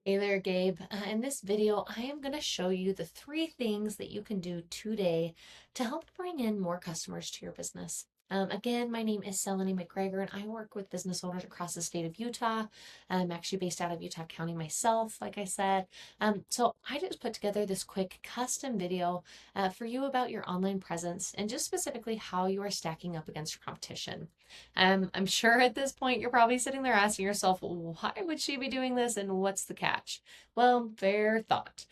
Hey there, Gabe. In this video, I am going to show you the 3 things that you can do today to help bring in more customers to your business. Again, my name is Seleni McGregor, and I work with business owners across the state of Utah. I'm actually based out of Utah County myself, like I said. So I just put together this quick custom video for you about your online presence and just specifically how you are stacking up against your competition. I'm sure at this point you're probably sitting there asking yourself, why would she be doing this and what's the catch? Well, fair thought.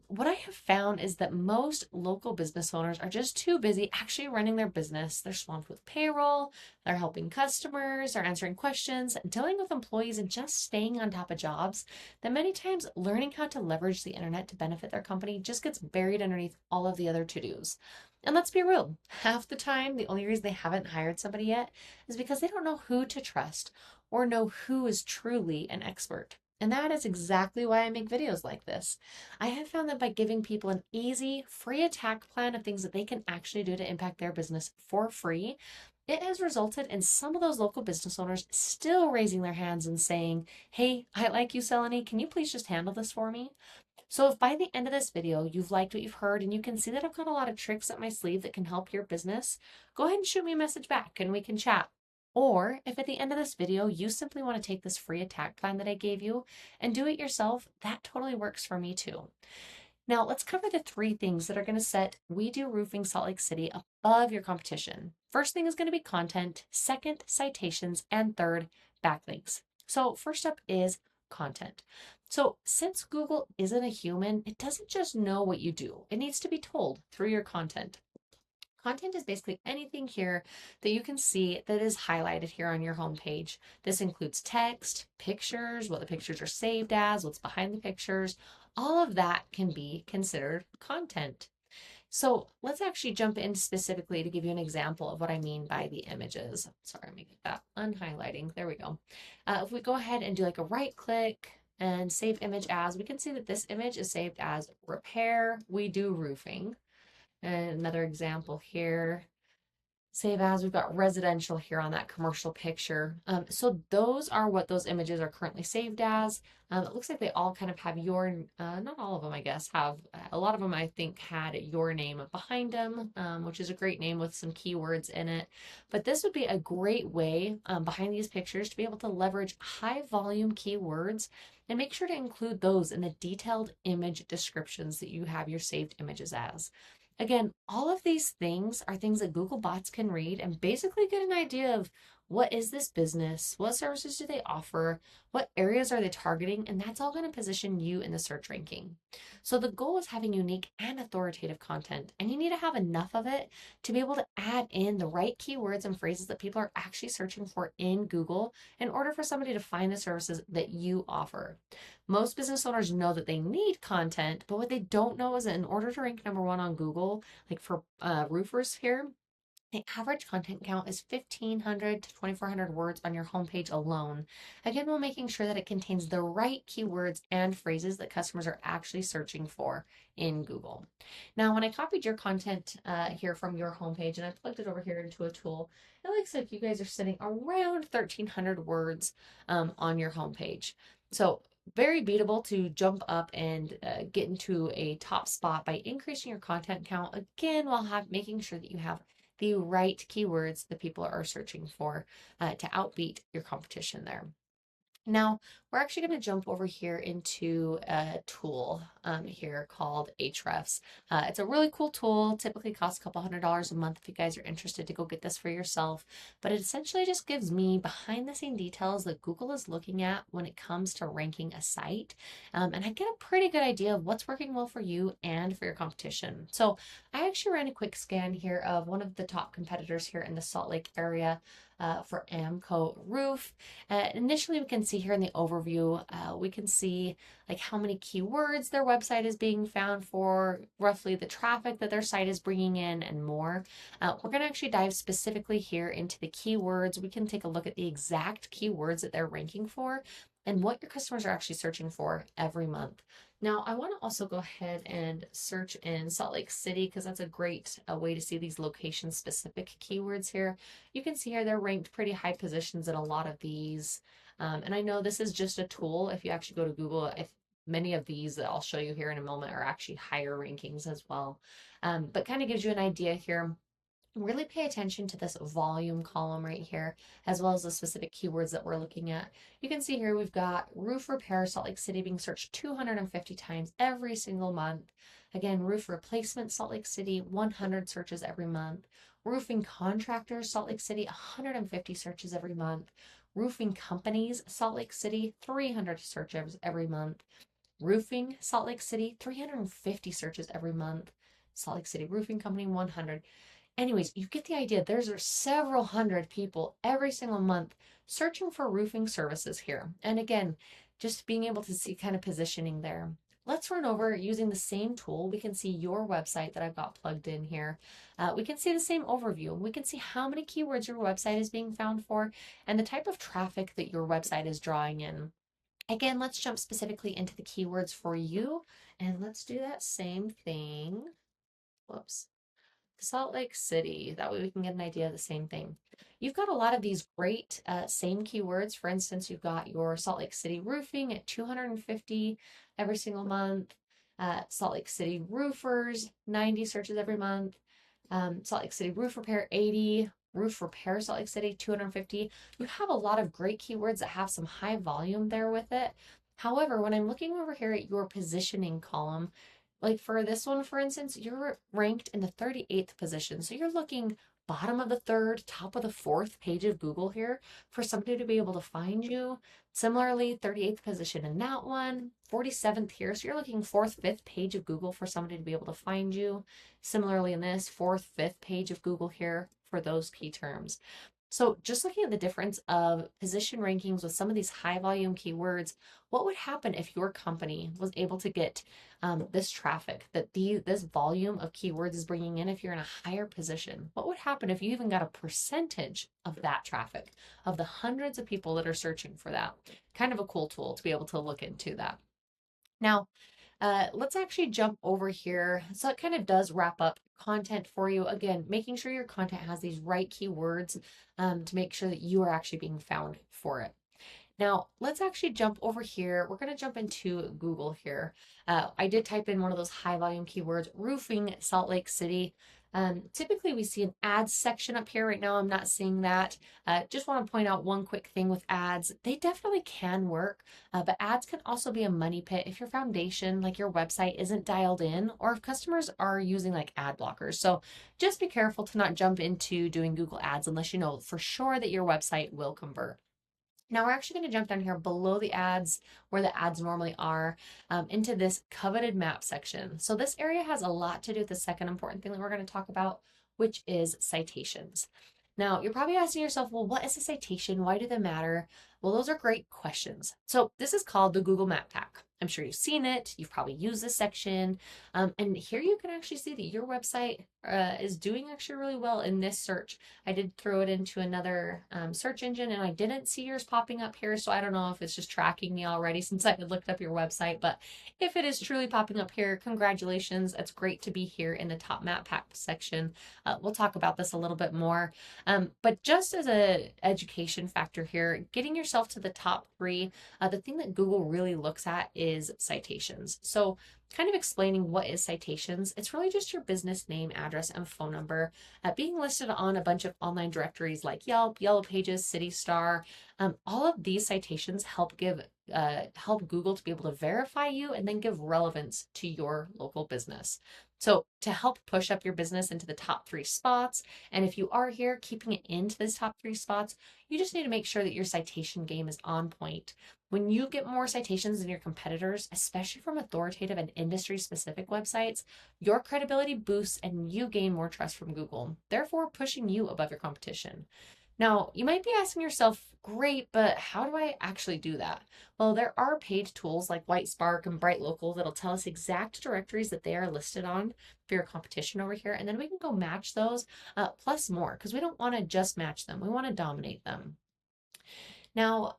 What I have found is that most local business owners are just too busy actually running their business. They're swamped with payroll, they're helping customers, they're answering questions, dealing with employees, and just staying on top of jobs. That many times learning how to leverage the internet to benefit their company just gets buried underneath all of the other to dos. And let's be real, half the time, the only reason they haven't hired somebody yet is because they don't know who to trust or know who is truly an expert. And that is exactly why I make videos like this. I have found that by giving people an easy, free attack plan of things that they can actually do to impact their business for free, it has resulted in some of those local business owners still raising their hands and saying, "Hey, I like you, Selene. Can you please just handle this for me?" So if by the end of this video you've liked what you've heard and you can see that I've got a lot of tricks up my sleeve that can help your business, go ahead and shoot me a message back and we can chat. Or if at the end of this video you simply want to take this free attack plan that I gave you and do it yourself, that totally works for me too. Now let's cover the 3 things that are going to set We Do Roofing Salt Lake City above your competition. First thing is going to be content, second, citations, and third, backlinks. So first up is content. So since Google isn't a human, it doesn't just know what you do. It needs to be told through your content. Content is basically anything here that you can see that is highlighted here on your homepage. This includes text, pictures, what the pictures are saved as, what's behind the pictures. All of that can be considered content. So let's actually jump in specifically to give you an example of what I mean by the images. Sorry, I'm making that unhighlighting. There we go. If we go ahead and do like a right click and save image as, we can see that this image is saved as repair, we do roofing. And another example here, save as, we've got residential here on that commercial picture. So those are what those images are currently saved as. It looks like they all kind of have your, not all of them, I guess, have, a lot of them I think had your name behind them, which is a great name with some keywords in it. But this would be a great way behind these pictures to be able to leverage high volume keywords and make sure to include those in the detailed image descriptions that you have your saved images as. Again, all of these things are things that Google bots can read and basically get an idea of what is this business? What services do they offer? What areas are they targeting? And that's all going to position you in the search ranking. So the goal is having unique and authoritative content, and you need to have enough of it to be able to add in the right keywords and phrases that people are actually searching for in Google in order for somebody to find the services that you offer. Most business owners know that they need content, but what they don't know is that in order to rank #1 on Google, like for roofers here, the average content count is 1,500 to 2,400 words on your homepage alone. Again, while making sure that it contains the right keywords and phrases that customers are actually searching for in Google. Now, when I copied your content here from your homepage and I plugged it over here into a tool, it looks like you guys are sitting around 1,300 words on your homepage. So very beatable to jump up and get into a top spot by increasing your content count again while making sure that you have the right keywords that people are searching for to outbeat your competition there. Now, we're actually going to jump over here into a tool here called Ahrefs. It's a really cool tool, typically costs a couple $100s a month if you guys are interested to go get this for yourself. But it essentially just gives me behind the scene details that Google is looking at when it comes to ranking a site. And I get a pretty good idea of what's working well for you and for your competition. So I actually ran a quick scan here of one of the top competitors here in the Salt Lake area for Amco Roof. Initially, we can see here in the overview, we can see like how many keywords their website is being found for, roughly the traffic that their site is bringing in, and more. We're going to actually dive specifically here into the keywords. We can take a look at the exact keywords that they're ranking for and what your customers are actually searching for every month. Now, I want to also go ahead and search in Salt Lake City because that's a great way to see these location specific keywords here. You can see here they're ranked pretty high positions in a lot of these And I know this is just a tool. If you actually go to Google, if many of these that I'll show you here in a moment are actually higher rankings as well. But kind of gives you an idea here. Really pay attention to this volume column right here, as well as the specific keywords that we're looking at. You can see here we've got roof repair Salt Lake City being searched 250 times every single month. Again, roof replacement Salt Lake City, 100 searches every month. Roofing contractors Salt Lake City, 150 searches every month. Roofing companies Salt Lake City, 300 searches every month. Roofing Salt Lake City, 350 searches every month. Salt Lake City Roofing Company, 100. Anyways, you get the idea. There's several hundred people every single month searching for roofing services here. And again, just being able to see kind of positioning there. Let's run over using the same tool. We can see your website that I've got plugged in here. We can see the same overview. We can see how many keywords your website is being found for and the type of traffic that your website is drawing in. Again, let's jump specifically into the keywords for you. And let's do that same thing. Whoops. Salt Lake City. That way we can get an idea of the same thing. You've got a lot of these great same keywords. For instance, you've got your Salt Lake City roofing at 250 every single month. Salt Lake City roofers, 90 searches every month. Salt Lake City roof repair, 80. Roof repair Salt Lake City, 250. You have a lot of great keywords that have some high volume there with it. However, when I'm looking over here at your positioning column, like for this one, for instance, you're ranked in the 38th position. So you're looking bottom of the third, top of the fourth page of Google here for somebody to be able to find you. Similarly, 38th position in that one, 47th here. So you're looking fourth, fifth page of Google for somebody to be able to find you. Similarly in this, fourth, fifth page of Google here for those key terms. So just looking at the difference of position rankings with some of these high volume keywords, what would happen if your company was able to get this traffic that this volume of keywords is bringing in if you're in a higher position? What would happen if you even got a percentage of that traffic, of the hundreds of people that are searching for that? Kind of a cool tool to be able to look into that. Now, let's actually jump over here. So it kind of does wrap up content for you. Again, making sure your content has these right keywords to make sure that you are actually being found for it. Now, let's actually jump over here. We're going to jump into Google here. I did type in one of those high volume keywords, roofing Salt Lake City. Typically, we see an ads section up here. Right now, I'm not seeing that. Just want to point out one quick thing with ads. They definitely can work, but ads can also be a money pit if your foundation, like your website, isn't dialed in or if customers are using like ad blockers. So just be careful to not jump into doing Google Ads unless you know for sure that your website will convert. Now we're actually going to jump down here below the ads, where the ads normally are, into this coveted map section. So this area has a lot to do with the second important thing that we're going to talk about, which is citations. Now you're probably asking yourself, well, what is a citation? Why do they matter? Well, those are great questions. So this is called the Google Map Tag. I'm sure you've seen it. You've probably used this section. And here you can actually see that your website is doing actually really well in this search. I did throw it into another search engine and I didn't see yours popping up here. So I don't know if it's just tracking me already since I had looked up your website. But if it is truly popping up here, congratulations. It's great to be here in the top map pack section. We'll talk about this a little bit more. But just as a education factor here, getting yourself to the top three, the thing that Google really looks at is citations. So kind of explaining what is citations, it's really just your business name, address, and phone number being listed on a bunch of online directories like Yelp, Yellow Pages, City Star. All of these citations help Google to be able to verify you and then give relevance to your local business. So to help push up your business into the top three spots, and if you are here keeping it into these top three spots, you just need to make sure that your citation game is on point. When you get more citations than your competitors, especially from authoritative and industry specific websites, your credibility boosts and you gain more trust from Google, therefore pushing you above your competition. Now, you might be asking yourself, great, but how do I actually do that? Well, there are paid tools like WhiteSpark and BrightLocal that'll tell us exact directories that they are listed on for your competition over here, and then we can go match those plus more because we don't want to just match them. We want to dominate them. Now,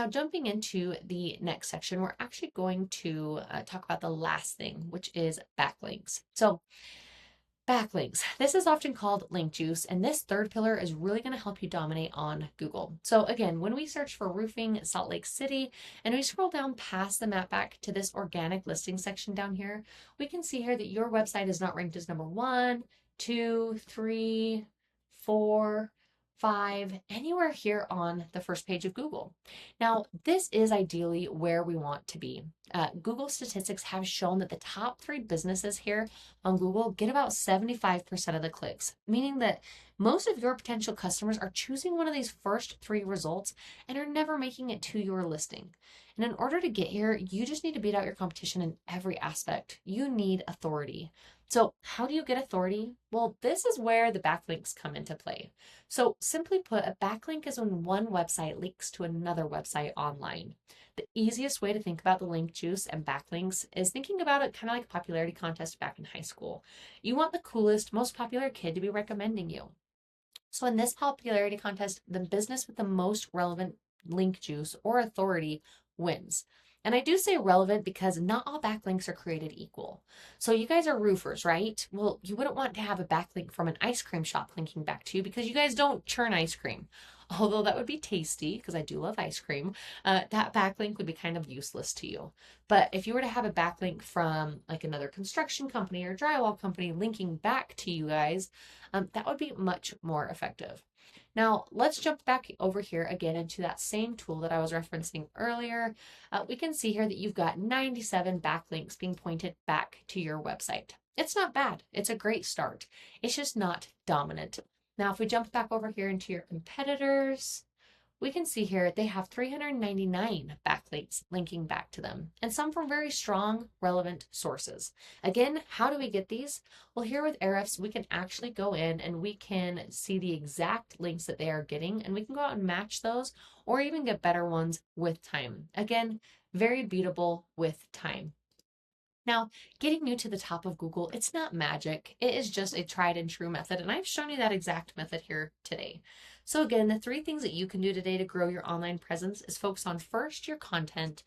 jumping into the next section, we're actually going to talk about the last thing, which is backlinks. So Backlinks. This is often called link juice, and this third pillar is really going to help you dominate on Google. So again, when we search for roofing Salt Lake City and we scroll down past the map back to this organic listing section down here, we can see here that your website is not ranked as number 1, 2, 3, 4, 5, anywhere here on the first page of Google. Now, this is ideally where we want to be. Google statistics have shown that the top 3 businesses here on Google get about 75% of the clicks, meaning that most of your potential customers are choosing one of these first 3 results and are never making it to your listing. And in order to get here, you just need to beat out your competition in every aspect. You need authority. So how do you get authority? Well, this is where the backlinks come into play. So simply put, a backlink is when one website links to another website online. The easiest way to think about the link juice and backlinks is thinking about it kind of like a popularity contest back in high school. You want the coolest, most popular kid to be recommending you. So in this popularity contest, the business with the most relevant link juice or authority wins. And I do say relevant because not all backlinks are created equal. So you guys are roofers, right? Well, you wouldn't want to have a backlink from an ice cream shop linking back to you because you guys don't churn ice cream. Although that would be tasty because I do love ice cream, that backlink would be kind of useless to you. But if you were to have a backlink from like another construction company or drywall company linking back to you guys, that would be much more effective. Now, let's jump back over here again into that same tool that I was referencing earlier. We can see here that you've got 97 backlinks being pointed back to your website. It's not bad. It's a great start. It's just not dominant. Now, if we jump back over here into your competitors, we can see here they have 399 backlinks linking back to them, and some from very strong, relevant sources. Again, how do we get these? Well, here with Ahrefs, we can actually go in and we can see the exact links that they are getting, and we can go out and match those or even get better ones with time. Again, very beatable with time. Now, getting new to the top of Google, it's not magic. It is just a tried and true method, and I've shown you that exact method here today. So again, the 3 things that you can do today to grow your online presence is focus on first your content,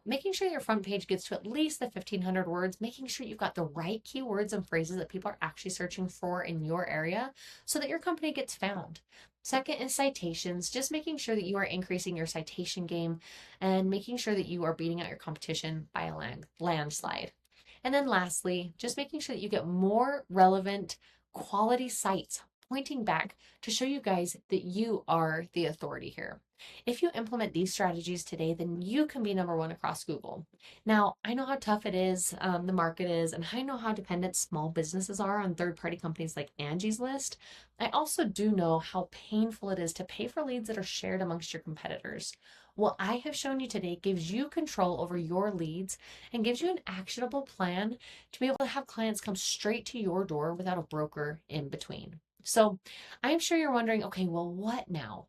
making sure your front page gets to at least the 1,500 words, making sure you've got the right keywords and phrases that people are actually searching for in your area so that your company gets found. Second is citations, just making sure that you are increasing your citation game and making sure that you are beating out your competition by a landslide. And then lastly, just making sure that you get more relevant quality sites pointing back to show you guys that you are the authority here. If you implement these strategies today, then you can be number 1 across Google. Now, I know how tough it is, the market is, and I know how dependent small businesses are on third-party companies like Angie's List. I also do know how painful it is to pay for leads that are shared amongst your competitors. What I have shown you today gives you control over your leads and gives you an actionable plan to be able to have clients come straight to your door without a broker in between. So I'm sure you're wondering, okay, well, what now?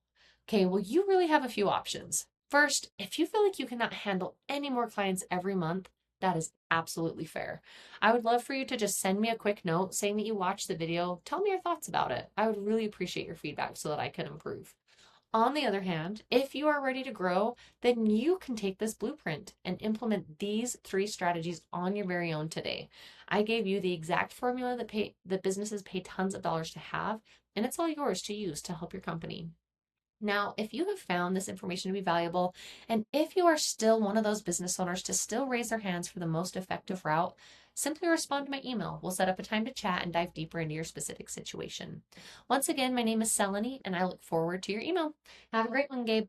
Okay, well, you really have a few options. First, if you feel like you cannot handle any more clients every month, that is absolutely fair. I would love for you to just send me a quick note saying that you watched the video. Tell me your thoughts about it. I would really appreciate your feedback so that I can improve. On the other hand, if you are ready to grow, then you can take this blueprint and implement these 3 strategies on your very own today. I gave you the exact formula that businesses pay tons of dollars to have, and it's all yours to use to help your company. Now, if you have found this information to be valuable, and if you are still one of those business owners to still raise their hands for the most effective route, simply respond to my email. We'll set up a time to chat and dive deeper into your specific situation. Once again, my name is Seleni, and I look forward to your email. Have a great one, Gabe.